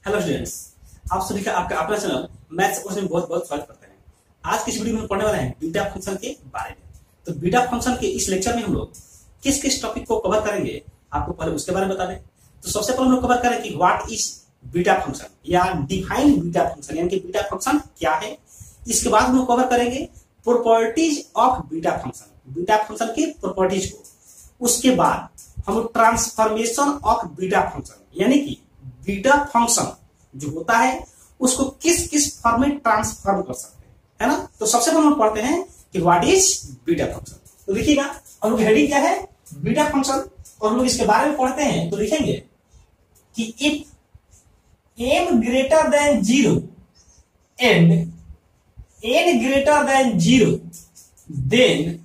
Hello students, आप सभी का आपका अपना चैनल मैथ्स कोर्स में बहुत बहुत स्वागत करते हैं। आज की इस वीडियो में पढ़ने वाले हैं बीटा फंक्शन के बारे में। तो बीटा फंक्शन के इस लेक्चर में हम लोग किस किस टॉपिक को कवर करेंगे, आपको पहले उसके बारे में बता दें। तो सबसे पहले हम लोग कवर करें कि व्हाट इज बीटा फंक्शन या डिफाइन बीटा फंक्शन, यानी कि बीटा फंक्शन क्या है। इसके बाद हम लोग कवर करेंगे properties of beta function, beta function की प्रॉपर्टीज को। उसके बाद हम लोग ट्रांसफॉर्मेशन ऑफ बीटा फंक्शन, यानी कि बीटा फंक्शन जो होता है उसको किस किस फॉर्म में ट्रांसफॉर्म कर सकते हैं, है ना। तो सबसे पहले हम पढ़ते हैं कि व्हाट इज बीटा फंक्शन। तो देखिएगा, हम लोग हेडिंग क्या है, बीटा फंक्शन, और हम लोग इसके बारे में पढ़ते हैं। तो लिखेंगे कि if m greater than 0 and n greater than 0 then,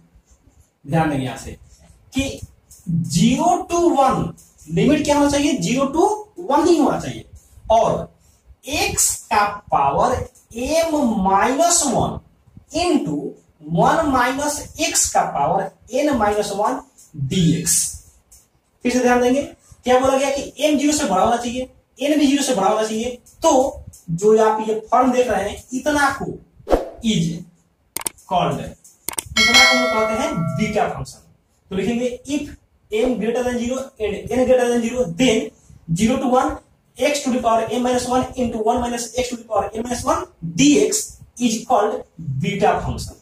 ध्यान देंगे यहां से कि 0 to 1 लिमिट क्या होना चाहिए, 0 to 1 ही होना चाहिए, और x का power m minus 1 into 1 minus x का पावर n माइनस 1 dx। फिर से ध्यान देंगे, क्या बोला गया कि m 0 से बड़ा होना चाहिए, n भी 0 से बड़ा होना चाहिए। तो जो आप ये फॉर्म देख रहे हैं, इतना को इज कॉल्ड, इतना को हम कहते हैं बीटा फंक्शन। तो लिखेंगे if m greater than 0 and n greater than 0 then 0 to 1 x to the power m minus 1 into 1 minus x to the power n minus 1 dx is called beta function,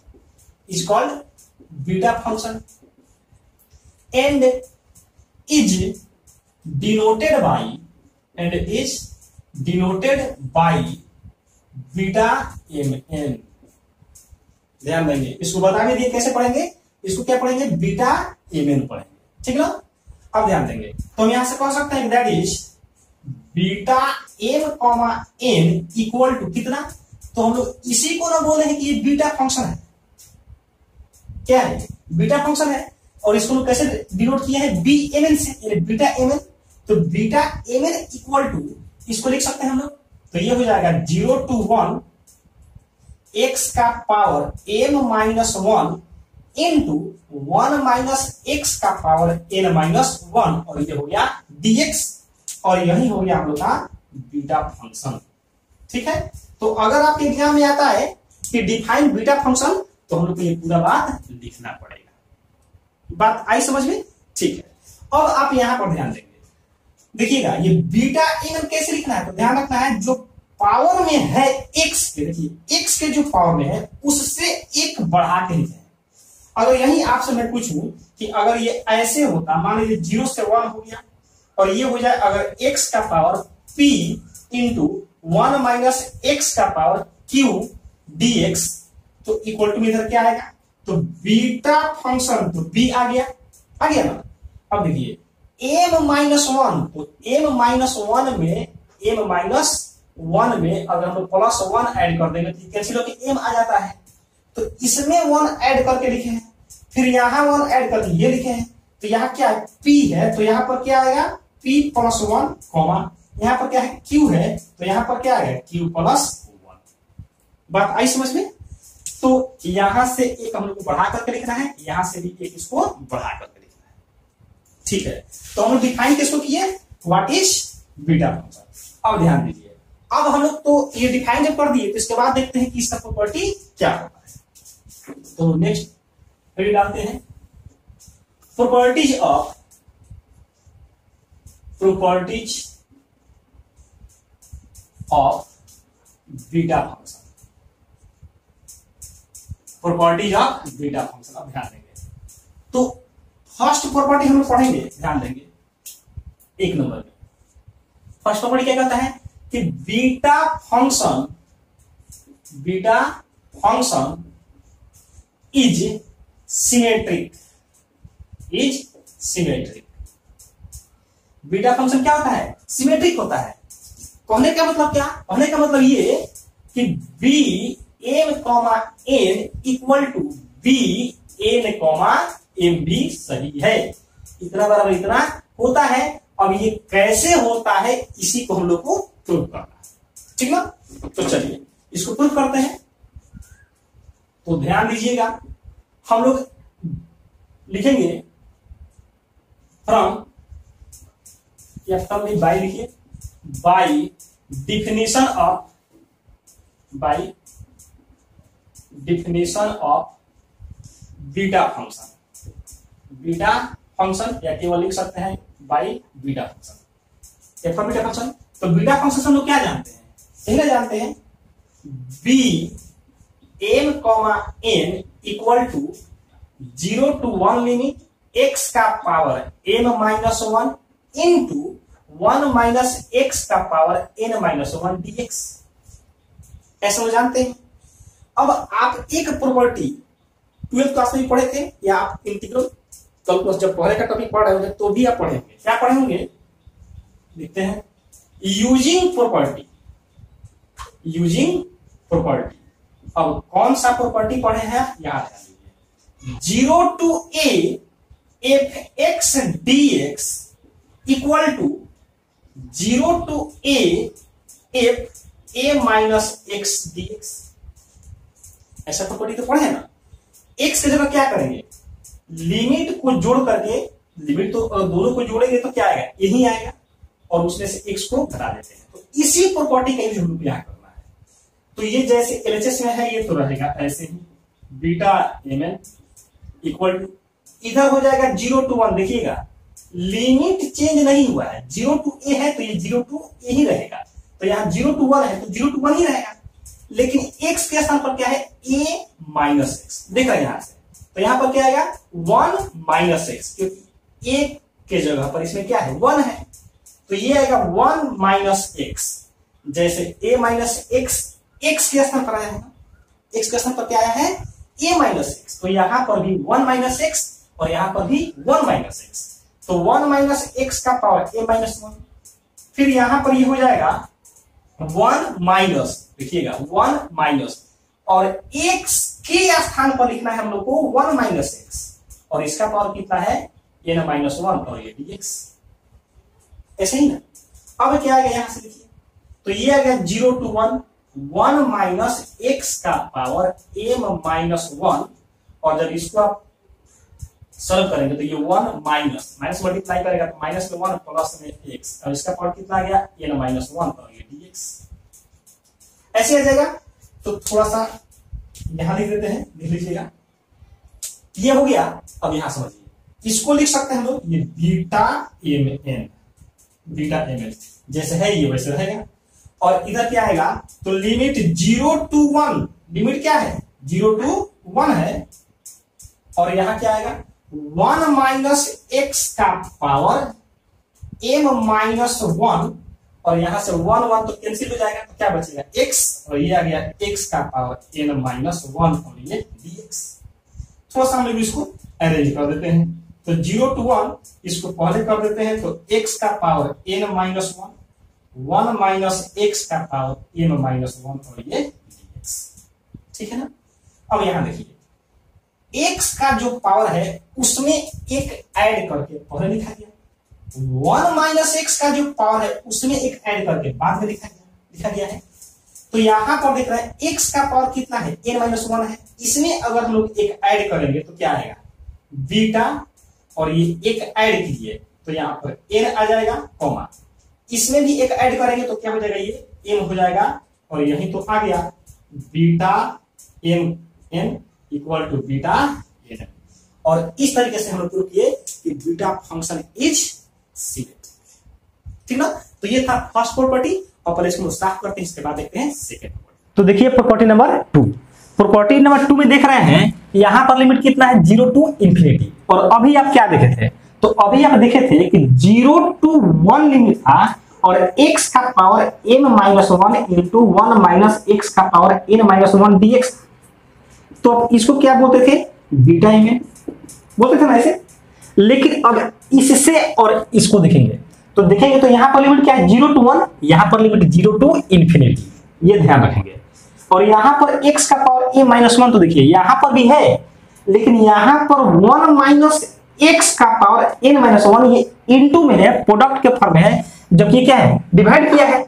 is called beta function and is denoted by beta mn। ध्यान देंगे, इसको बता भी दिए कैसे पढ़ेंगे, इसको क्या पढ़ेंगे, बीटा mn पढ़ेंगे, ठीक ना। अब ध्यान देंगे, तो हम यहां से कह सकते हैं that is beta m comma n equal to कितना। तो हम लोग इसी को ना बोले हैं कि ये बीटा फंक्शन है, क्या है, बीटा फंक्शन है। और इसको लोग कैसे डिनोट किया है, बी एम एन से, यानी बीटा एम एन। तो beta M N equal to, इसको लिख सकते हैं हम लोग, तो ये हो जाएगा 0 to 1 x का power m minus 1 into 1 minus x का पावर n माइनस 1, और ये हो गया dx, और यही हो गया हम लोग का बीटा फंक्शन, ठीक है। तो अगर आपके एग्जाम में आता है कि डिफाइन बीटा फंक्शन, तो हम लोग को ये पूरा बात लिखना पड़ेगा। बात आई समझ में, ठीक है। अब आप यहां पर ध्यान देंगे, देखिएगा ये बीटा एम कैसे लिखना है। तो ध्यान रखना है, जो पावर में है x के, देखिए x के जो पावर में है उससे एक बढ़ा के लिखे। अगर यही आपसे मैं पूछूं कि अगर ये ऐसे होता, मान लीजिए 0 से 1 हो गया, और ये हो जाए अगर x का power p into 1 minus x का पावर q dx, तो इक्वल टू इधर क्या आएगा, तो बीटा फंक्शन, तो b आ गया ना। अब देखिए m माइनस 1, तो m माइनस 1 में, m माइनस 1 में अगर हम प्लस 1 ऐड कर देंगे तो कैंसिल होकर m आ जाता है। तो इसमें 1 ऐड करके लिखे हैं, फिर यहां 1 ऐड करके ये लिखे हैं, तो यहां क्या है, p है, तो यहां पर क्या आएगा, p प्लस 1 कॉमा, यहां पर क्या है, q है, तो यहां पर क्या आएगा, q प्लस 1। बात आई समझ में। तो यहां से एक हम लोग को बढ़ा करके लिखना है, यहां से भी एक इसको बढ़ा करके लिखना है, ठीक है। तो हम लोग डिफाइन किसको किए, व्हाट इज बीटा फंक्शन। अब ध्यान दीजिए, अब हम लोग तो ये डिफाइन जब कर दिए, तो इसके बाद देखते हैं कि इसका प्रॉपर्टी क्या होता है। तो नेक्स्ट हेडिंग डालते हैं, properties of beta function, properties of beta function. अब ध्यान देंगे, तो फर्स्ट प्रॉपर्टी हम लोग पढ़ेंगे, ध्यान देंगे 1 नंबर में। फर्स्ट प्रॉपर्टी क्या कहता है कि beta function is symmetric, beta function क्या होता है, सिमेट्रिक होता है। कहने का मतलब क्या, कहने का मतलब ये कि B M comma N equal to B N comma M भी सही है, इतना बराबर इतना होता है। अब ये कैसे होता है, इसी को हम लोग को प्रूव करना है, ठीक ना। तो चलिए इसको प्रूव करते हैं। तो ध्यान दीजिएगा, हम लोग लिखेंगे फ्रॉम, या फ्रॉम नहीं, बाई लिखिए, by definition of beta function, beta function या केवल लिख सकते हैं by beta function, F beta function. तो बीटा फंक्शन से हम लोग क्या जानते हैं, पहले जानते हैं B M comma N equal to 0 to 1 limit x का power M minus 1 into 1 minus x का पावर एन माइनस 1 dx, ऐसा हम जानते हैं। अब आप एक प्रॉपर्टी 12th क्लास में भी पढ़े थे, या आप इंटीग्रल कैलकुलस जब पहले का टॉपिक पढ़ रहे होंगे तो भी आप पढ़े होंगे। क्या पढ़े होंगे, लिखते हैं यूजिंग प्रॉपर्टी, यूजिंग प्रॉपर्टी। अब कौन सा प्रॉपर्टी पढ़े हैं याद कीजिए, 0 to a f x dx equal to 0 to a f a minus x dx, ऐसा प्रॉपर्टी तो पढ़े ना। x की जगह क्या करेंगे, लिमिट को जोड़ करके, लिमिट तो दोनों को जोड़ेंगे तो क्या आएगा, यही आएगा, और उसमें से x को घटा देते हैं। तो इसी प्रॉपर्टी का यूज हम लोग यहां करना है। तो ये जैसे एलएचएस में है ये तो रहेगा ऐसे ही, beta M N equal to, इधर हो जाएगा 0 to 1, देखिएगा लिमिट चेंज नहीं हुआ है, 0 to a है तो ये 0 to a ही रहेगा। तो यहाँ 0 to 1 है तो 0 to 1 ही रहेगा, लेकिन x के स्थान पर क्या है, a माइनस एक्स, देखा यहां से। तो यहां पर क्या आएगा 1 माइनस एक्स, क्योंकि a के जगह पर इसमें क्या है 1 है, तो ये आएगा 1 माइनस एक्स। जैसे a माइनस एक्स x के स्थान पर आया है, x के स्थान पर क्या आया है a माइनस एक्स, तो यहां पर भी 1 माइनस एक्स और यहां पर भी 1 माइनस एक्स, तो 1 माइनस एक्स का पावर a माइनस 1। फिर यहां पर ये हो जाएगा 1 माइनस, देखिएगा 1 माइनस, और x के स्थान पर लिखना है हम लोग को 1 माइनस एक्स, और इसका पावर कितना है n माइनस 1 और ये dx, ऐसे ही ना। अब क्या आ गया यहां से देखिए, तो ये आ गया 0 to 1 1 माइनस एक्स का पावर m माइनस 1, और जब इसको आप सॉल्व करेंगे तो ये 1 माइनस माइनस मल्टीप्लाई करेगा तो माइनस में 1 प्लस में x, और इसका पावर कितना आ गया n माइनस 1 और ये dx, ऐसे आ जाएगा। तो थोड़ा सा यहां लिख देते हैं, लिख लीजिएगा, ये हो गया। अब यहां समझिए, इसको लिख सकते हैं हम लोग ये beta M N, beta M N जैसे है ये वैसे रहेगा, और इधर क्या आएगा, तो लिमिट 0 to 1, लिमिट क्या है 0 to 1 है, और यहां क्या आएगा 1 माइनस एक्स का पावर m माइनस 1, और यहां से 1 1 तो कैंसिल हो जाएगा, तो क्या बचेगा x, और ये आ गया x का पावर n माइनस 1 और ये dx। थोड़ा सा हम लोग इसको अरेंज कर देते हैं, तो 0 to 1 इसको पहले कर देते हैं, तो x का power n minus 1, 1 minus x का पावर m माइनस 1 और ये dx, ठीक है ना। अब यहां देखिए x का जो पावर है उसमें एक ऐड करके पहले लिखा गया, 1 माइनस एक्स का जो पावर है उसमें एक ऐड करके बाद में लिखा गया है। तो यहां पर देख रहे हैं x का पावर कितना है n माइनस 1 है, इसमें अगर हम लोग एक ऐड करेंगे तो क्या आएगा बीटा, और ये एक ऐड कीजिए तो यहां पर n आ जाएगा, कॉमा इसमें भी एक ऐड करेंगे तो क्या हो जाएगा ये m हो जाएगा, और यही तो आ गया beta m n equal to beta n। और इस तरीके से हम लोग प्रूव किए कि बीटा फंक्शन इज सिमेट्रिक, ठीक ना। तो ये था फर्स्ट प्रॉपर्टी, और पहले इसको साफ करते हैं, इसके बाद देखते हैं सेकंड प्रॉपर्टी। तो देखिए प्रॉपर्टी नंबर 2, प्रॉपर्टी नंबर 2 में देख रहे हैं यहां पर लिमिट कितना है 0 to इंफिनिटी, और अभी आप क्या देखे थे, तो अभी आप देखे थे कि 0 to 1 लिमिट था, और x का power m minus 1 into 1 minus x का पावर n माइनस 1 dx। तो अब इसको क्या बोलते थे बीटा एम एन बोलते थे ना ऐसे, लेकिन अब इससे और इसको देखेंगे तो देखेंगे तो यहां पर लिमिट क्या है 0 to 1, यहां पर लिमिट 0 to इंफिनिटी, ये ध्यान रखेंगे। और यहां पर x का पावर a माइनस 1 तो देखिए यहां पर भी है, लेकिन यहां पर 1 माइनस एक्स का पावर n माइनस 1 ये इनटू में है, प्रोडक्ट के फॉर्म में है, जबकि क्या है डिवाइड किया है,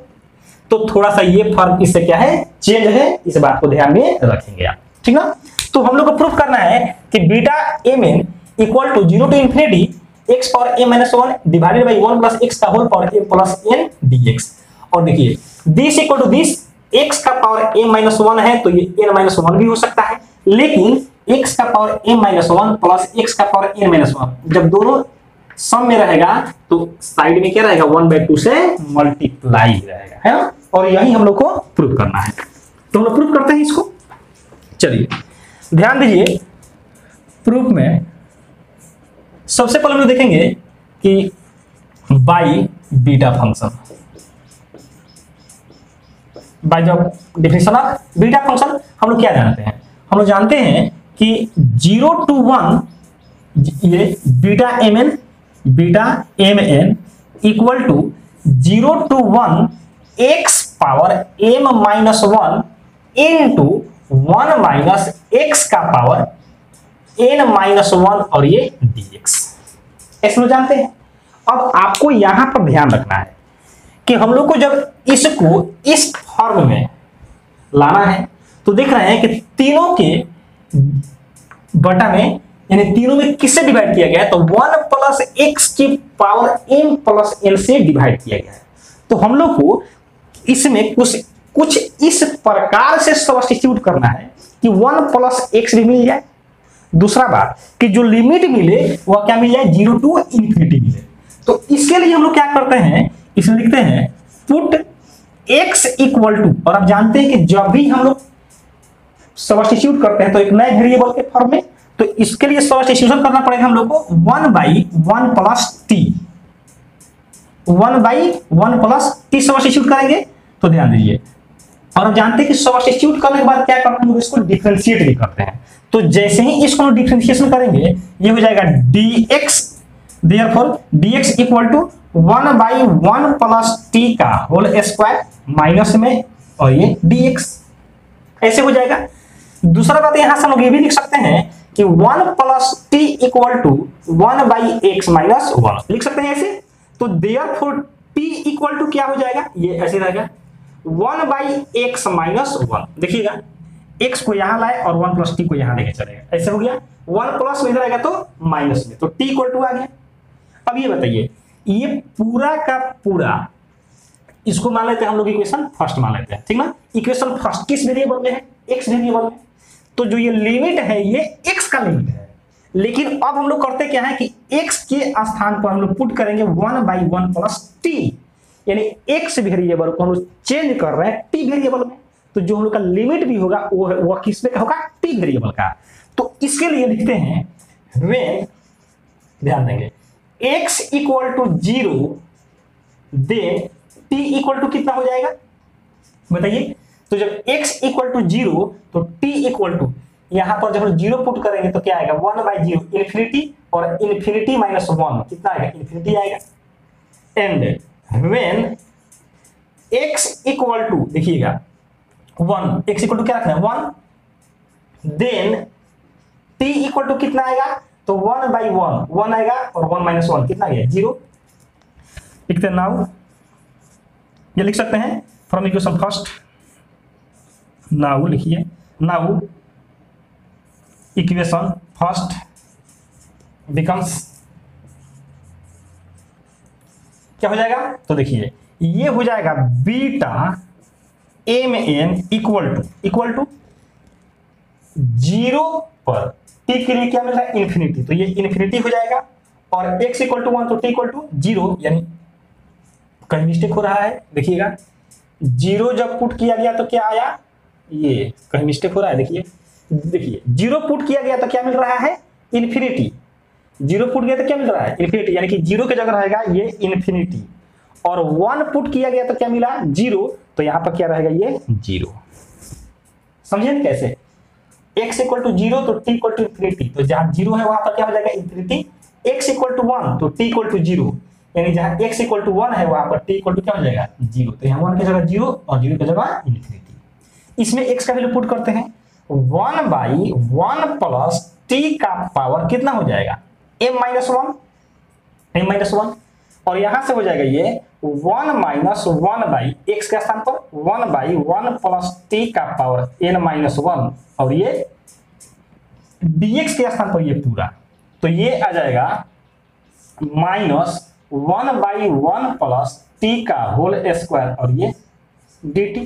तो थोड़ा सा ये फॉर्म इससे क्या है चेंज है, इस बात को ध्यान में रखेंगे आप, ठीक ना। तो हम लोग को प्रूफ करना है कि beta M N equal to 0 to infinity x power a minus 1 divided by 1 plus x का whole power a plus n dx। और देखिए this equal to this, x का पावर m-1 है तो ये n-1 भी हो सकता है, लेकिन x का पावर m-1 प्लस x का पावर n-1 जब दोनों सम में रहेगा तो साइड में क्या रहेगा 1/2 से मल्टीप्लाई रहेगा, है ना। और यही हम लोग को प्रूव करना है, तो हम लोग प्रूव करते हैं इसको। चलिए ध्यान दीजिए, प्रूफ में सबसे पहले हम लोग देखेंगे कि by beta function, bye the definition of beta function हम लोग क्या जानते हैं, हम लोग जानते हैं कि 0 to 1 ये beta mn equal to 0 to 1 x power m-1 into 1 minus x का पावर n-1 और ये dx, ऐसे लोग जानते हैं। अब आपको यहां पर ध्यान रखना है कि हम लोग को जब इसको इस फॉर्म में लाना है तो देख रहे हैं कि तीनों के बटा में, यानी तीनों में किससे डिवाइड किया गया है, तो 1 प्लस x की पावर m प्लस n से डिवाइड किया गया है। तो हम लोग को इसमें कुछ इस प्रकार से सब्स्टिट्यूट करना है कि 1 प्लस x भी मिल जाए, दूसरा बात कि जो लिमिट मिले वह क्या मिल जाए 0 टू इन्फिनिटी मिले। तो इसके लिए हम लोग क्या करते हैं, इसमें लिखते हैं पुट x इक्वल टू, और आप जानते हैं कि जब भी हम लोग सब्स्टिट्यूट करते हैं तो एक नए वेरिएबल के फॉर्म में, तो इसके लिए सब्स्टिट्यूशन करना पड़ेगा हम लोग को 1/1 plus t, 1/1 plus t substitute करेंगे। तो ध्यान दीजिए, और हम जानते हैं कि सब्स्टिट्यूट करने के बाद क्या करते हैं, हम लोग इसको डिफरेंशिएट भी करते हैं। तो जैसे ही इसको डिफरेंशिएशन करेंगे ये हो जाएगा dx, therefore dx equal to 1/1 plus t का होल स्क्वायर माइनस में और ये dx, ऐसे हो जाएगा। दूसरा बात यहां से हम लोग ये भी लिख सकते हैं कि 1 plus t equal to 1/x minus 1 लिख सकते हैं ऐसे। तो देयरफॉर t इक्वल टू क्या हो जाएगा, ये ऐसे रहेगा 1/x माइनस 1, देखिएगा x को यहां लाए और 1 प्लस t को यहां लेके चलेगा, ऐसे हो गया। 1 प्लस में इधर आएगा तो माइनस में, तो t इक्वल टू आ गया। अब ये बताइए, ये पूरा का पूरा इसको मान लेते हैं हम लोग इक्वेशन फर्स्ट मान लेते हैं, ठीक ना। इक्वेशन फर्स्ट किस वेरिएबल में है, x वेरिएबल में, तो जो ये लिमिट है ये x का लिमिट है। लेकिन अब हम लोग करते क्या है कि x के स्थान पर हम लोग पुट करेंगे 1/1 प्लस t, यानी x वेरिएबल को हम लोग चेंज कर रहे हैं t वेरिएबल में। तो जो हम लोग का लिमिट भी होगा वो किस में का होगा, t वेरिएबल का। तो इसके लिए लिखते हैं when, ध्यान देंगे, x equal to 0 then t equal to कितना हो जाएगा बताइए। तो जब x इक्वल टू 0 तो t इक्वल टू, यहां पर जब हम 0 पुट करेंगे तो क्या आएगा 1/0 इन्फिनिटी, और इन्फिनिटी माइनस 1 कितना आएगा, इन्फिनिटी आएगा। And when x equal to, देखिएगा 1, x इक्वल टू क्या रखना है 1, देन t इक्वल टू कितना आएगा, तो 1/1 1 आएगा और 1 माइनस 1 कितना गया 0। लिखते हैं नाउ, ये लिख सकते हैं फ्रॉम इक्वेशन फर्स्ट, नाउ लिखिए, नाउ इक्वेशन फर्स्ट बिकम्स, क्या हो जाएगा, तो देखिए ये हो जाएगा बीटा mn इक्वल टू 0 पर t के लिए क्या मिल रहा है इन्फिनिटी, तो ये इन्फिनिटी हो जाएगा, और x इक्वल टू 1 तो t इक्वल टू 0, यानी कहीं मिस्टेक हो रहा है, देखिएगा 0 जब पुट किया गया तो क्या आया, ये कहीं मिस्टेक हो रहा है, देखिए 0 पुट किया गया तो क्या मिल रहा है इन्फिनिटी, 0 पुट गया तो क्या मिल रहा है इन्फिनिटी, यानी कि 0 की जगह रहेगा ये इन्फिनिटी, और 1 पुट किया गया तो क्या मिला 0, तो यहां पर क्या रहेगा ये 0। समझे कैसे, x इक्वल टू 0 तो t इक्वल टू इन्फिनिटी, तो जहां 0 है वहां पर क्या हो जाएगा इन्फिनिटी, x इक्वल टू 1 तो t इक्वल टू 0, यानी जहां x इक्वल टू 1 है वहां पर t इक्वल टू क्या हो जाएगा 0, तो यहां 1 की जगह 0 और 0 की जगह इन्फिनिटी। इसमें x का वैल्यू पुट करते हैं 1/1 प्लस t का पावर कितना हो जाएगा m-1, और यहां से हो जाएगा ये 1 माइनस 1/x के स्थान पर 1/1 प्लस t का पावर n-1, और ये dx के स्थान पर ये पूरा, तो ये आ जाएगा -1/1 प्लस टी का होल स्क्वायर और ये dt,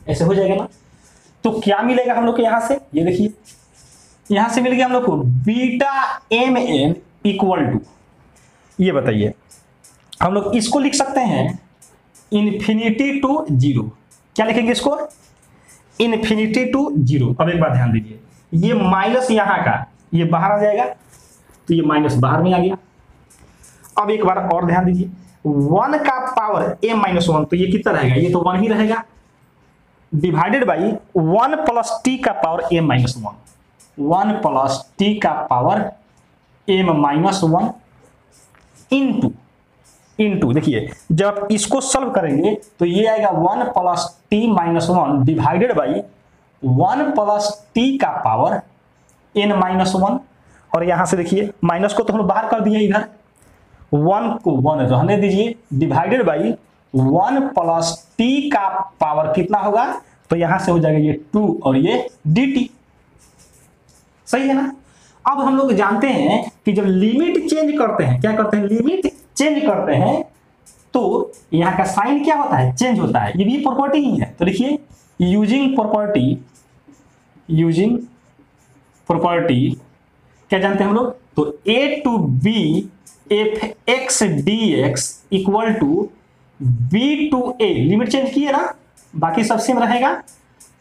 ऐसे हो जाएगा ना। तो क्या मिलेगा हम लोग को यहां से, ये देखिए यहां से मिल गया हम लोग को beta M N equal to, ये बताइए हम लोग इसको लिख सकते हैं इन्फिनिटी टू जीरो। क्या लिखेंगे इसको, इन्फिनिटी टू जीरो। अब एक बात ध्यान दीजिए, ये माइनस यहां का ये बाहर आ जाएगा, तो ये माइनस बाहर में आ गया। अब एक बार और ध्यान दीजिए, 1 का पावर m माइनस 1, तो ये कितना रहेगा, ये तो 1 ही रहेगा, डिवाइडेड बाई 1 प्लस टी का power m minus 1, 1 plus T का पावर m माइनस 1 इंटू देखिए जब आप इसको सॉल्व करेंगे तो ये आएगा 1 plus T minus 1 divided by 1 plus T का पावर n माइनस 1, और यहां से देखिए माइनस को तो हम लोग बाहर कर दिए, इधर 1 को 1 रहने दीजिए, डिवाइडेड बाई 1 प्लस टी का पावर कितना होगा, तो यहां से हो जाएगा ये 2 और ये dt, सही है ना। अब हम लोग जानते हैं कि जब लिमिट चेंज करते हैं, क्या करते हैं, लिमिट चेंज करते हैं तो यहां का साइन क्या होता है, चेंज होता है, ये भी प्रॉपर्टी ही है। तो देखिए यूजिंग प्रॉपर्टी क्या जानते हैं हम लोग, तो a to b F X D X equal to B to A, limit change किए ना, बाकी सब सेम रहेगा,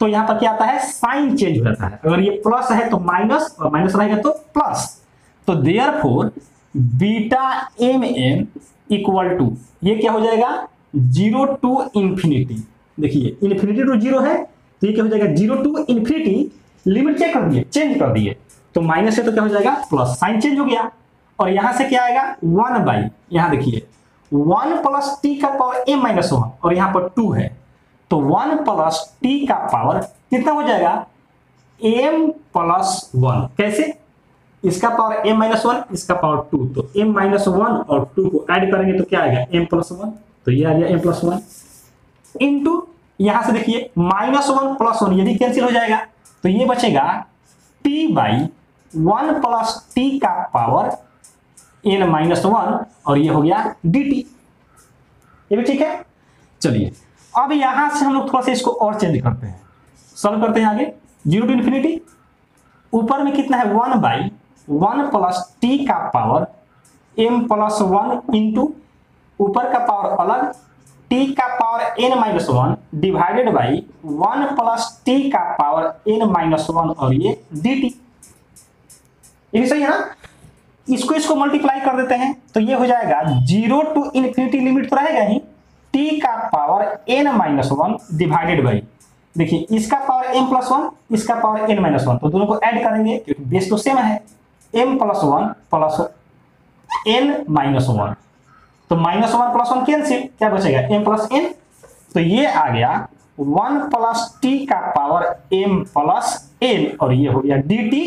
तो यहां पर क्या आता है, साइन चेंज हो जाता है। अगर ये प्लस है तो माइनस, और माइनस रहेगा तो प्लस, तो therefore beta M N equal to, ये क्या हो जाएगा, 0 टू इंफिनिटी, देखिए इंफिनिटी टू 0 है, तो ये क्या हो जाएगा 0 टू इंफिनिटी, लिमिट चेक कर दिए, चेंज कर दिए, तो माइनस है तो क्या हो जाएगा प्लस, साइन चेंज हो गया, और यहां से क्या आएगा 1 बाई, यहां देखिए 1 प्लस टी का पावर m माइनस 1, और यहां पर 2 है, तो 1 प्लस टी का पावर कितना हो जाएगा m प्लस 1, कैसे, इसका पावर m माइनस 1, इसका पावर 2, तो m माइनस 1 और 2 को ऐड करेंगे तो क्या आएगा m प्लस 1, तो ये आ गया m प्लस 1 इंटू यहां से देखिए माइनस 1 प्लस 1 ये भी कैंसिल हो जाएगा, तो ये बचेगा t बाई 1 प्लस टी का पावर n माइनस 1, और ये हो गया dt, ये भी ठीक है। चलिए अब यहां से हम लोग थोड़ा सा इसको और चेंज करते हैं, सॉल्व करते हैं आगे, 0 टू इंफिनिटी, ऊपर में कितना है 1 बाई 1 प्लस टी का पावर m प्लस 1 इंटू ऊपर का पावर अलग, t का power n minus 1 divided by 1 plus T का पावर n माइनस 1, और ये dt, ये भी सही है ना। इसको मल्टीप्लाई कर देते हैं तो ये हो जाएगा 0 टू इंफिनिटी, लिमिट तो रहेगा ही, t का power n minus 1 divided by, देखिए इसका पावर m प्लस 1, इसका पावर n माइनस 1, तो दोनों को ऐड करेंगे क्योंकि बेस तो सेम है, m plus 1 plus n minus 1, तो माइनस 1 प्लस 1 कैंसिल, क्या बचेगा m प्लस n, तो ये आ गया 1 प्लस t का पावर m प्लस n, और ये हो गया dt,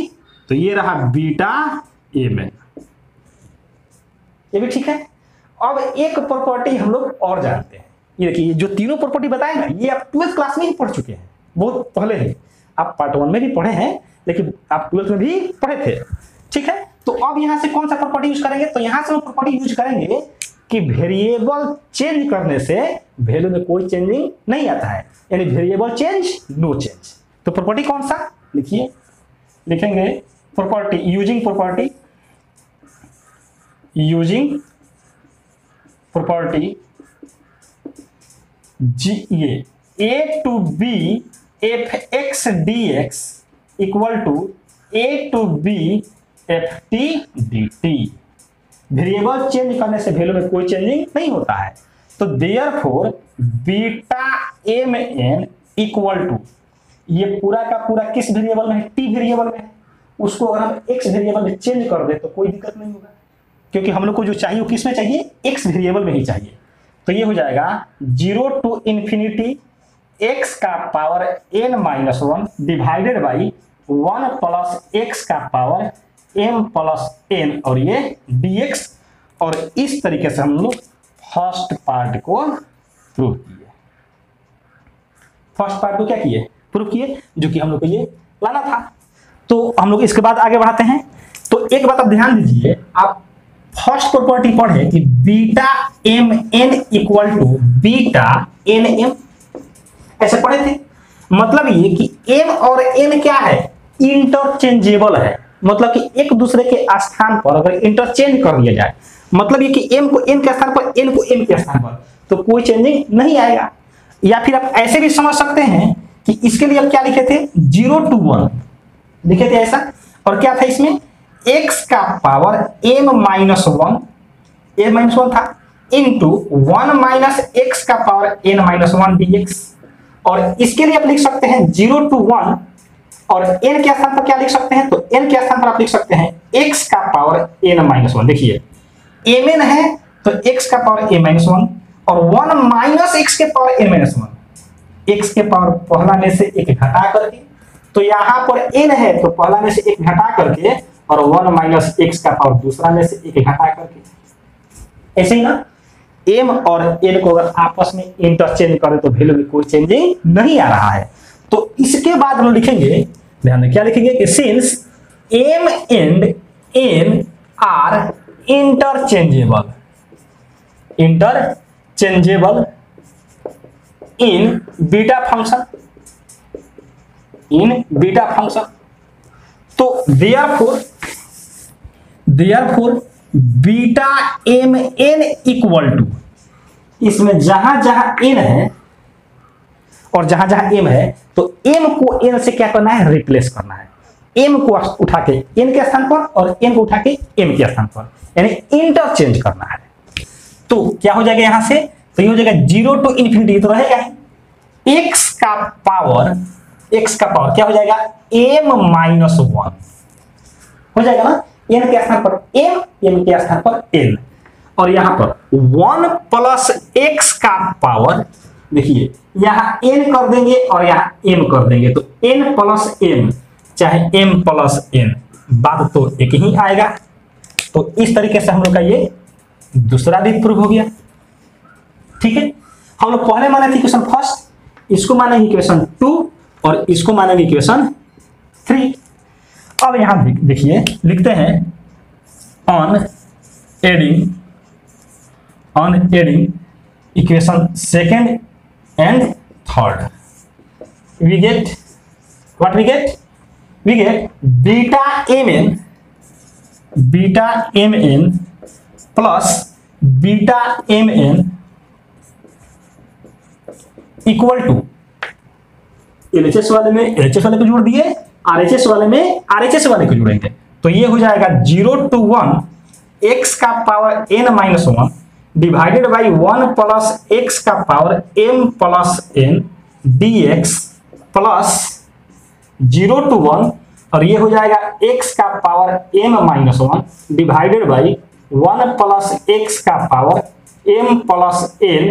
तो ये रहा बीटा एम एन, ये भी ठीक है। अब एक प्रॉपर्टी हम लोग और जानते हैं, ये देखिए जो तीनों प्रॉपर्टी बताए ना, ये आप 12th क्लास में ही पढ़ चुके हैं, बहुत पहले ही, आप पार्ट 1 में भी पढ़े हैं, लेकिन आप 12th में भी पढ़े थे, ठीक है। तो अब यहां से कौन सा प्रॉपर्टी यूज करेंगे, तो यहां से हम प्रॉपर्टी यूज करेंगे कि वेरिएबल चेंज करने से वैल्यू में कोई चेंजिंग नहीं आता है, यानी वेरिएबल चेंज नो चेंज। तो प्रॉपर्टी कौन सा, लिखिए, लिखेंगे प्रॉपर्टी यूजिंग प्रॉपर्टी ये a to b F X D X equal to a to b F T D T, variable change करने से वैल्यू में कोई चेंजिंग नहीं होता है, तो therefore beta M N equal to, ये पूरा का पूरा किस वेरिएबल में है, टी वेरिएबल में है, उसको अगर हम एक्स वेरिएबल में चेंज कर दे तो कोई दिक्कत नहीं होगा, क्योंकि हम लोग को जो चाहिए वो किस में चाहिए, एक्स वेरिएबल में ही चाहिए, तो ये हो जाएगा 0 टू इंफिनिटी x का power n minus 1 divided by 1 plus x का पावर m प्लस n, और ये dx, और इस तरीके से हम लोग फर्स्ट पार्ट को प्रूव किए, फर्स्ट पार्ट को क्या किए, प्रूव किए, जो कि हम लोग को ये लाना था। तो हम लोग इसके बाद आगे बढ़ाते हैं। तो एक बात आप ध्यान दीजिए, आप फर्स्ट प्रॉपर्टी पढ़े कि beta M N equal to beta N M, ऐसे पढ़े थे। मतलब ये कि एम और एन क्या है, इंटरचेंजेबल है, मतलब कि एक दूसरे के स्थान पर अगर इंटरचेंज कर दिया जाए, मतलब ये कि एम को एन के स्थान पर, एन को एम के स्थान पर, तो कोई चेंजिंग नहीं आएगा। या फिर आप ऐसे भी समझ सकते हैं कि इसके लिए आप क्या लिखे थे, 0 to 1 लिखे थे ऐसा, और क्या था इसमें, x का power m minus 1, m minus 1 था, इंटू 1 माइनस x का पावर n माइनस 1 dx। और इसके लिए आप लिख सकते हैं 0 to 1, और n के स्थान पर क्या लिख सकते हैं, तो n के स्थान पर आप लिख सकते हैं x का पावर n माइनस 1। देखिए mn है तो x का पावर n माइनस 1, और 1 माइनस x के पावर n माइनस 1, x के पावर पहला में से एक घटा करके, तो यहाँ पर n है तो पहला में से एक घटा करके, और 1 माइनस x का पावर दूसरा में से एक घटा करके। ऐसे ही ना, m और n को अगर आपस में इंटरचेंज करें तो वैल्यू में कोई चेंजिंग नहीं आ रहा है। तो इसके बाद हम लिखेंगे, ध्यान में क्या लिखेंगे कि since m and n are interchangeable, interchangeable in beta function, in beta function, तो therefore beta M N equal to, इसमें जहां जहां n है और जहां जहां m है, तो m को n से क्या करना है, रिप्लेस करना है। m को उठा के n के स्थान पर और n को उठा के m के स्थान पर, यानी इंटरचेंज करना है। तो क्या हो जाएगा यहां से, तो ये हो जाएगा 0 to इन्फिनिटी, तो रहेगा x का पावर क्या हो जाएगा, m माइनस 1 हो जाएगा ना, n के स्थान पर m, m के स्थान पर n, और यहां पर 1 प्लस x का पावर, देखिए यहां n कर देंगे और यहां m कर देंगे, तो n प्लस m चाहे m प्लस n, बात तो एक ही आएगा। तो इस तरीके से हम लोग का ये दूसरा भी प्रूव हो गया। ठीक है, हम लोग पहले माने थे इक्वेशन फर्स्ट, इसको मानेंगे इक्वेशन 2 और इसको मानेंगे इक्वेशन 3। अब यहां देखिए लिखते हैं on adding equation second and third, we get beta mn plus beta mn equal to, LHS वाले में LHS वाले को जोड़ दिए, RHS वाले में RHS वाले को जोड़ेंगे, तो ये हो जाएगा 0 to 1 x का power n minus 1 divided by 1 plus x का power m plus n dx plus 0 to 1, और ये हो जाएगा x का power m minus 1 divided by 1 plus x का power m plus n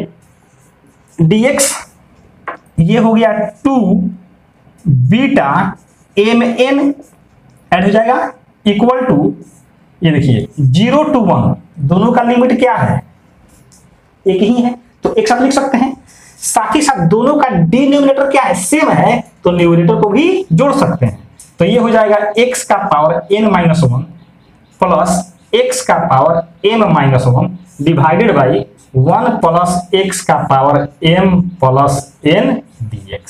dx, ये हो गया 2 बीटा एम एन ऐड हो जाएगा इक्वल टू, ये देखिए 0 to 1, दोनों का लिमिट क्या है, एक ही है, तो एक साथ लिख सकते हैं। साथ ही साथ दोनों का डिनोमिनेटर क्या है, सेम है, तो न्यूमरेटर को भी जोड़ सकते हैं। तो ये हो जाएगा x का power n minus 1 plus x का power m minus 1 divided by 1 plus x का power m plus n dx।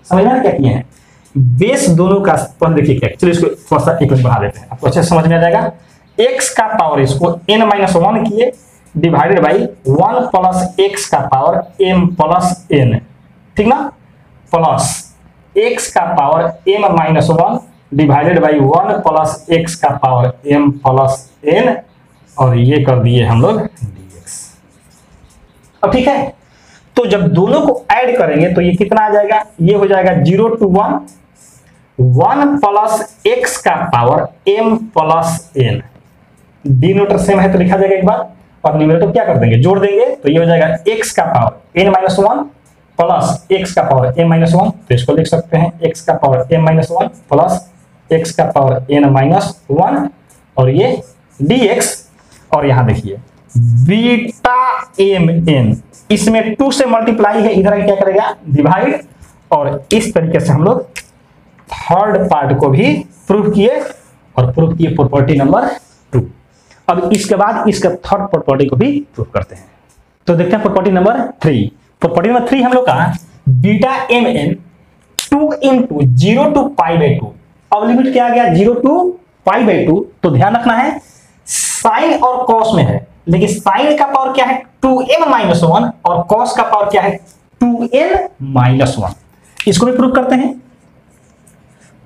समझना क्या किए हैं, बेस दोनों का पहले देखिए क्या, चलिए इसको थोड़ा सा एक बढ़ा देते हैं, आपको अच्छे से समझ में आ जाएगा। x का पावर इसको n माइनस 1 किए डिवाइडेड बाई 1 प्लस x का पावर m प्लस n, ठीक ना, प्लस x का power m minus 1 divided by 1 plus x का पावर m प्लस n, और ये कर दिए हम लोग dx। अब ठीक है, तो जब दोनों को ऐड करेंगे तो ये कितना आ जाएगा, ये हो जाएगा 0 to 1 1 प्लस x का power m plus n, denominator same है तो लिखा जाएगा एक बार, और न्यूमरेटर क्या कर देंगे, जोड़ देंगे, तो ये हो जाएगा x का power n minus 1 plus x का पावर m माइनस 1, तो इसको लिख सकते हैं x का power m minus 1 plus x का पावर n माइनस 1, और ये dx, और यहां देखिए बीटा mn, इसमें 2 से मल्टीप्लाई है, इधर क्या करेगा डिवाइड, और इस तरीके से हम लोग थर्ड पार्ट को भी प्रूव किए, और प्रूव किए प्रॉपर्टी नंबर 2। अब इसके बाद इसका थर्ड प्रॉपर्टी को भी प्रूव करते हैं। तो देखते हैं प्रॉपर्टी नंबर 3। प्रॉपर्टी नंबर 3 हम लोग का beta M N 2 into 0 to π/2। अब लिमिट क्या आ गया 0 to π/2। तो ध्यान रखना है साइन और कॉस में है, लेकिन साइन का पावर क्या है 2m-1 और कॉस का पावर क्या है 2n-1। इसको भी प्रूफ करते हैं।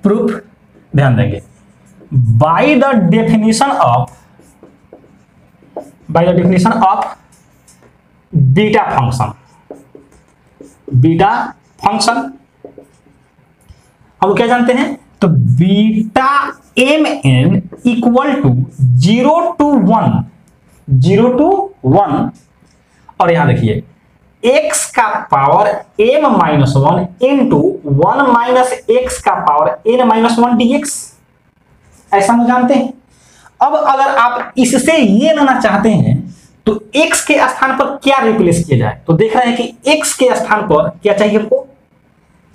प्रूफ ध्यान देंगे by the definition of beta function. Beta function हम लोग क्या जानते हैं, तो beta M N equal to 0 to 1 और यहां देखिए x का power m-1 into 1 minus x का पावर n-1 dx। ऐसा हम जानते हैं। अब अगर आप इससे ये लेना चाहते हैं तो x के स्थान पर क्या रिप्लेस किया जाए, तो देख रहे हैं कि x के स्थान पर क्या चाहिए हमको,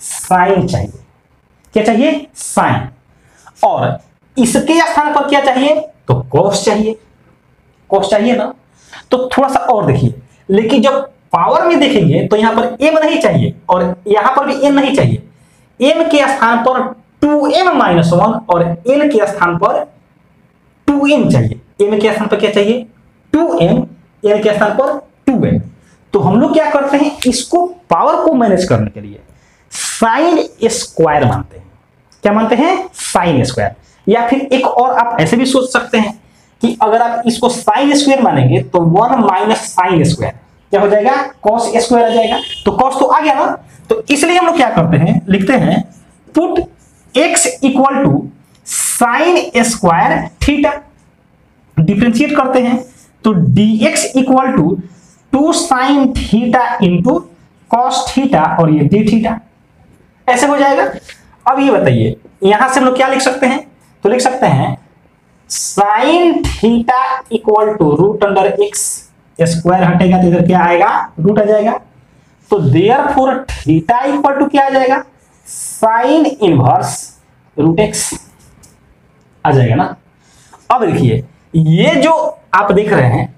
साइन चाहिए। क्या चाहिए, साइन। और इसके स्थान पर क्या चाहिए, तो कॉस चाहिए। कॉस चाहिए ना। तो थोड़ा सा और देखिए, लेकिन जब पावर में देखेंगे तो यहां पर m नहीं चाहिए और यहां पर भी n नहीं चाहिए। m के स्थान पर 2m-1 और n के स्थान पर 2n चाहिए। m के स्थान पर क्या चाहिए 2m, n के स्थान पर 2n। तो हम लोग क्या करते हैं, इसको पावर को मैनेज करने के लिए साइन स्क्वायर मानते हैं। क्या मानते हैं, साइन स्क्वायर। या फिर एक और आप ऐसे भी सोच सकते हैं कि अगर आप इसको साइन स्क्वायर मानेंगे तो 1 माइनस साइन स्क्वायर क्या हो जाएगा, कॉस स्क्वायर आ जाएगा। तो कॉस तो आ गया ना। तो इसलिए हम लोग क्या करते हैं, लिखते हैं put x equal to sine square theta. Differentiate करते हैं तो dx equal to 2 sine theta into cos theta और ये d थीटा। ऐसे हो जाएगा। अब ये बताइए यहां से हम लोग क्या लिख सकते हैं, तो लिख सकते हैं sine theta equal to root under x। Square हटेगा तो इधर क्या आएगा, रूट आ जाएगा। तो देयरफॉर थीटा इक्वल टू क्या आ जाएगा, साइन इनवर्स रूट x आ जाएगा ना। अब देखिए ये जो आप देख रहे हैं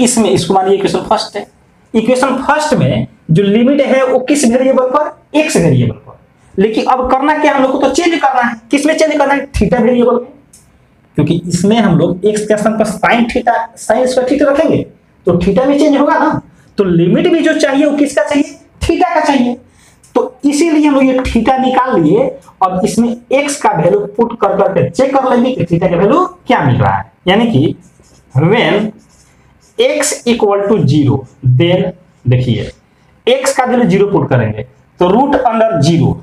इसमें, इसको मानिए इक्वेशन फर्स्ट है। इक्वेशन फर्स्ट में जो लिमिट है वो किस वेरिएबल पर, x वेरिएबल पर। लेकिन अब करना क्या, हम लोग को तो चेंज करना है। किस में चेंज करना है, थीटा वेरिएबल में। क्योंकि इसमें हम लोग x के स्थान पर sine theta, sign square theta रखेंगे तो थीटा में चेंज होगा ना। तो लिमिट भी जो चाहिए वो किसका चाहिए, थीटा का चाहिए। तो इसीलिए हम लोग ये थीटा निकाल लिए और इसमें x का वैल्यू पुट कर करके चेक कर लेंगे कि थीटा का वैल्यू क्या मिल रहा है। यानी कि when x equal to 0 then देखिए x का वैल्यू 0 पुट करेंगे तो रूट अंडर 0,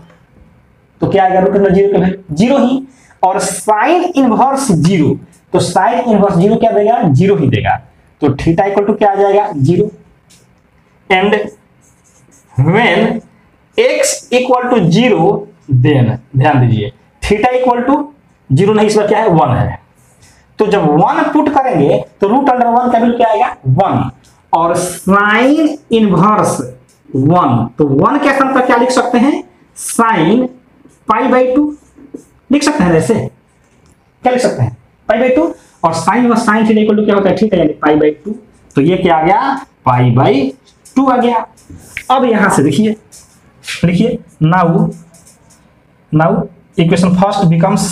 तो क्या आएगा, रूट अंडर 0 का वैल्यू 0 ही। और साइन इनवर्स 0, तो साइन इनवर्स 0 क्या देगा, 0 ही देगा। तो थीटा इक्वल टू क्या आ जाएगा, 0। And when x equal to 0 then ध्यान दीजिए थीटा इक्वल टू 0 नहीं, इसका क्या है 1 है। तो जब 1 पुट करेंगे तो रूट अंडर 1 का वैल्यू क्या आएगा 1 और साइन इनवर्स 1, तो 1 के स्थान पर क्या लिख सकते हैं, साइन π/2 लिख सकते हैं। ऐसे क्या लिख सकते हैं, π/2 और साइन व साइन थीटा इक्वल टू क्या होता है, थीटा यानी π/2। तो ये क्या आ गया, π/2 आ गया। अब यहां से देखिए, लिखिए नाउ इक्वेशन फर्स्ट बिकम्स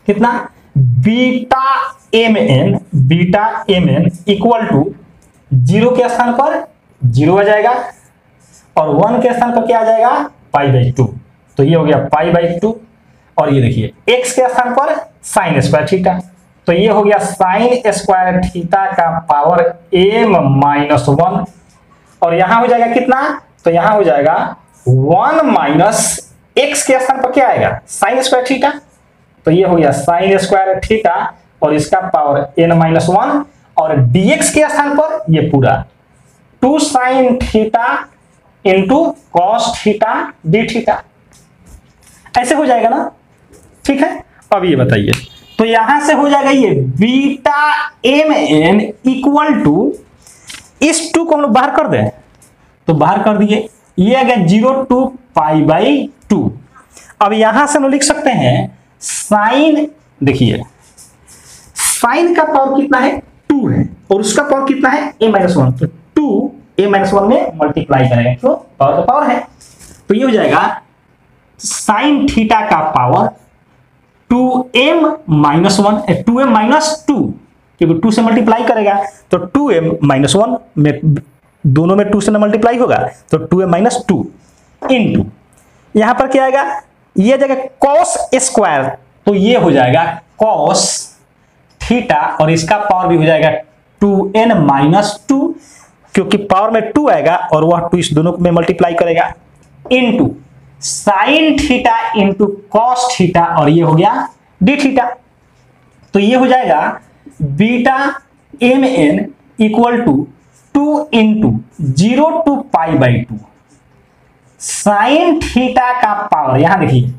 कितना, beta M N equal to 0 के स्थान पर 0 आ जाएगा और 1 के स्थान पर क्या आ जाएगा, π/2। तो ये हो गया π/2 और ये देखिए x के स्थान पर साइन स्क्वायर थीटा, तो ये हो गया साइन स्क्वायर थीटा का पावर m-1 और यहां हो जाएगा कितना, तो यहां हो जाएगा 1 माइनस x के स्थान पर क्या आएगा, साइन स्क्वायर थीटा। तो ये हो गया साइन स्क्वायर थीटा और इसका पावर n-1 और dx के स्थान पर ये पूरा 2 sine theta into cos theta D theta. ऐसे हो जाएगा ना, ठीक है। अब ये बताइए, तो यहां से हो जाएगा ये beta M N equal to, इस 2 को हम लोग बाहर कर दें तो बाहर कर दिए, ये आ गया 0 to π/2। अब यहां से हम लोग लिख सकते हैं साइन, देखिए साइन का पावर कितना है 2 है और उसका पावर कितना है a-1, तो 2 a-1 में मल्टीप्लाई करेंगे तो पावर का पावर है, तो ये हो जाएगा साइन थीटा का पावर 2m-1 2m-2, क्योंकि 2 से मल्टीप्लाई करेगा तो 2m-1 में दोनों में 2 से मल्टीप्लाई होगा तो 2m-2 इनटू यहां पर क्या आएगा, ये जाएगा cos स्क्वायर, तो ये हो जाएगा cos थीटा और इसका पावर भी हो जाएगा 2n-2, क्योंकि पावर में 2 आएगा और वह 2 इस दोनों में मल्टीप्लाई करेगा into sine theta into cos theta और ये हो गया डी थीटा, तो ये हो जाएगा beta mn equal to 2 into 0 to π/2 sine theta का पावर, यहां देखिए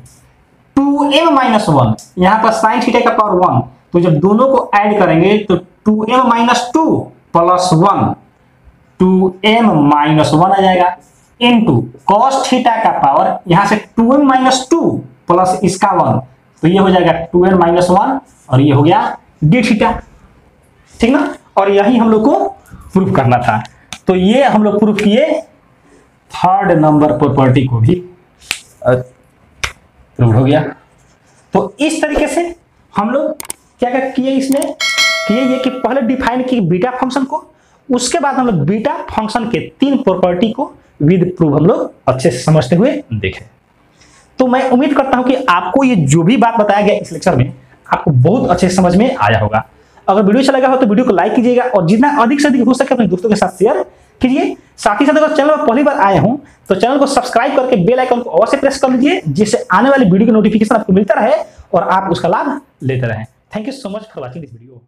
2m-1, यहां पर साइन थीटा का पावर 1, तो जब दोनों को ऐड करेंगे तो 2m-2 प्लस 1 2m-1 आ जाएगा इनटू cos थीटा का पावर यहां से 2m-2 प्लस इसका 1, तो ये हो जाएगा 2n-1 और ये हो गया d थीटा, ठीक ना। और यही हम लोग को प्रूफ करना था, तो ये हम लोग प्रूफ किए, थर्ड नंबर प्रॉपर्टी को भी प्रूफ हो गया। तो इस तरीके से हम लोग क्या क्या किए, इसमें किए ये कि पहले डिफाइन किए बीटा फंक्शन को, उसके बाद हम लोग बीटा फंक्शन के 3 प्रॉपर्टी को विद प्रूफ हम लोग अच्छे से समझते हुए देखें। तो मैं उम्मीद करता हूं कि आपको ये जो भी बात बताया गया इस लेक्चर में आपको बहुत अच्छे से समझ में आया होगा। अगर वीडियो अच्छा लगा हो तो वीडियो को लाइक कीजिएगा और जितना अधिक से अधिक हो सके अपने दोस्तों के साथ शेयर कीजिए। साथ ही साथ अगर चैनल पर पहली बार आए हों तो चैनल को सब्सक्राइब करके बेल आइकन को अवश्य प्रेस कर लीजिए, जिससे आने वाली वीडियो की नोटिफिकेशन आपको मिलता रहे और आप उसका लाभ लेते रहें। Thank you so much for watching this video.